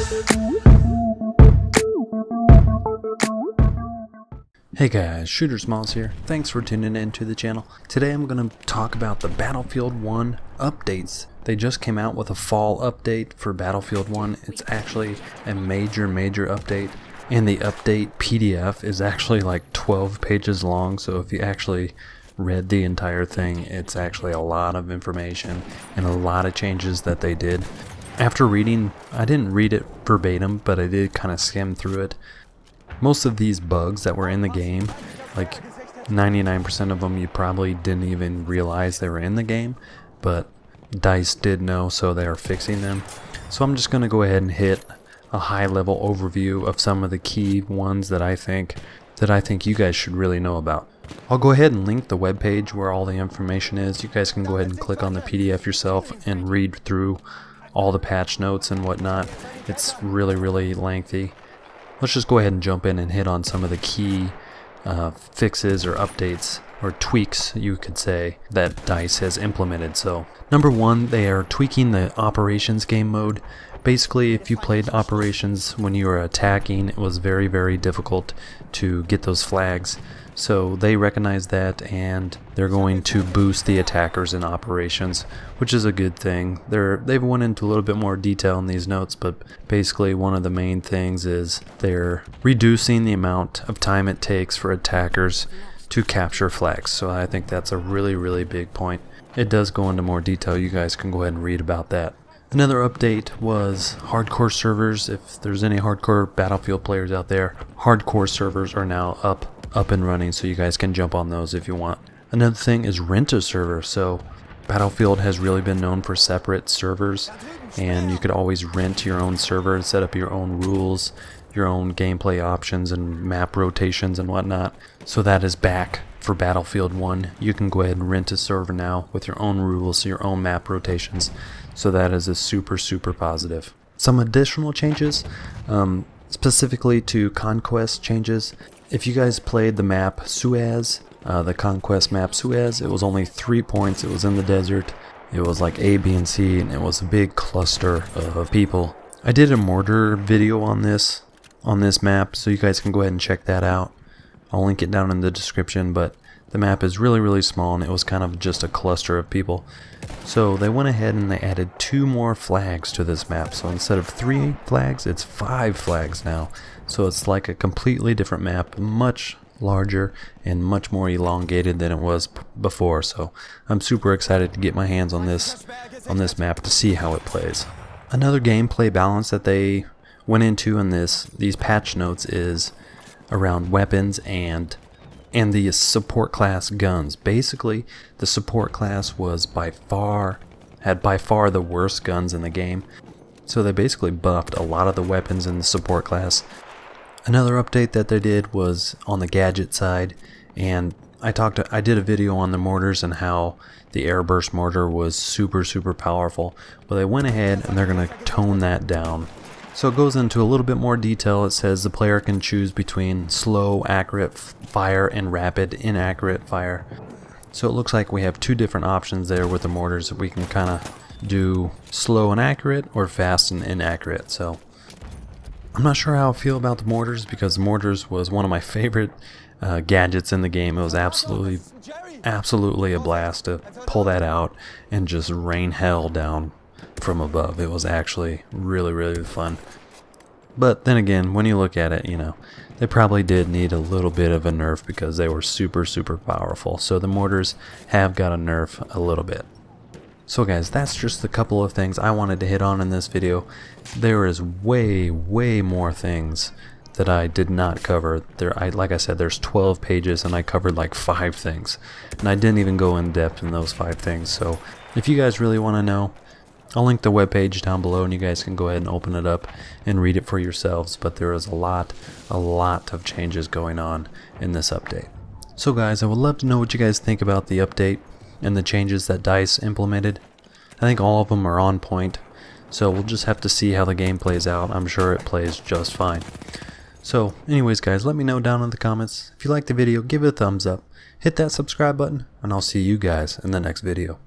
Hey guys, Shootersmallz here. Thanks for tuning in to the channel. Today I'm going to talk about the Battlefield 1 updates. They just came out with a fall update for Battlefield 1. It's actually a major update, and the update PDF is actually like 12 pages long, so if you actually read the entire thing, it's actually a lot of information and a lot of changes that they did. After reading, I didn't read it verbatim, but I did kind of skim through it. Most of these bugs that were in the game, like 99% of them, you probably didn't even realize they were in the game, but DICE did know, so they are fixing them. So I'm just going to go ahead and hit a high-level overview of some of the key ones that I think you guys should really know about. I'll go ahead and link the webpage where all the information is. You guys can go ahead and click on the PDF yourself and read through all the patch notes and whatnot. It's really lengthy. Let's just go ahead and jump in and hit on some of the key fixes or updates or tweaks, you could say, that DICE has implemented. So number one, they are tweaking the operations game mode. Basically, if you played operations when you were attacking, it was very difficult to get those flags. So they recognize that, and they're going to boost the attackers in operations, which is a good thing. They've went into a little bit more detail in these notes, but basically one of the main things is they're reducing the amount of time it takes for attackers to capture flags. So I think that's a really big point. It does go into more detail. You guys can go ahead and read about that. Another update was hardcore servers. If there's any hardcore Battlefield players out there, hardcore servers are now up and running, so you guys can jump on those if you want. Another thing is rent a server. So Battlefield has really been known for separate servers, and you could always rent your own server and set up your own rules, your own gameplay options and map rotations and whatnot. So that is back for Battlefield 1. You can go ahead and rent a server now with your own rules, your own map rotations. So that is a super positive. Some additional changes, specifically to Conquest changes. If you guys played the map Suez, the Conquest map Suez, it was only 3 points. It was in the desert. It was like A, B, and C, and it was a big cluster of people. I did a mortar video on this map, so you guys can go ahead and check that out. I'll link it down in the description, but the map is really small, and it was kind of just a cluster of people. So they went ahead and they added 2 more flags to this map. So instead of 3 flags, it's 5 flags now. So it's like a completely different map, much larger and much more elongated than it was before. So I'm super excited to get my hands on this map to see how it plays. Another gameplay balance that they went into in these patch notes is around weapons and the support class guns. Basically, the support class was had by far the worst guns in the game. So they basically buffed a lot of the weapons in the support class. Another update that they did was on the gadget side, and I did a video on the mortars and how the airburst mortar was super powerful. But they went ahead and they're going to tone that down. So it goes into a little bit more detail. It says the player can choose between slow, accurate fire and rapid, inaccurate fire. So it looks like we have 2 different options there with the mortars. We can kind of do slow and accurate or fast and inaccurate. So I'm not sure how I feel about the mortars, because the mortars was one of my favorite gadgets in the game. It was absolutely a blast to pull that out and just rain hell down from above. It was actually really fun. But then again, when you look at it, you know, they probably did need a little bit of a nerf because they were super powerful. So the mortars have got a nerf a little bit. So guys, that's just a couple of things I wanted to hit on in this video. There is way more things that I did not cover. Like I said, there's 12 pages and I covered like 5 things. And I didn't even go in depth in those 5 things. So if you guys really want to know, I'll link the webpage down below and you guys can go ahead and open it up and read it for yourselves. But there is a lot of changes going on in this update. So guys, I would love to know what you guys think about the update and the changes that DICE implemented. I think all of them are on point. So we'll just have to see how the game plays out. I'm sure it plays just fine. So anyways guys, let me know down in the comments. If you liked the video, give it a thumbs up. Hit that subscribe button, and I'll see you guys in the next video.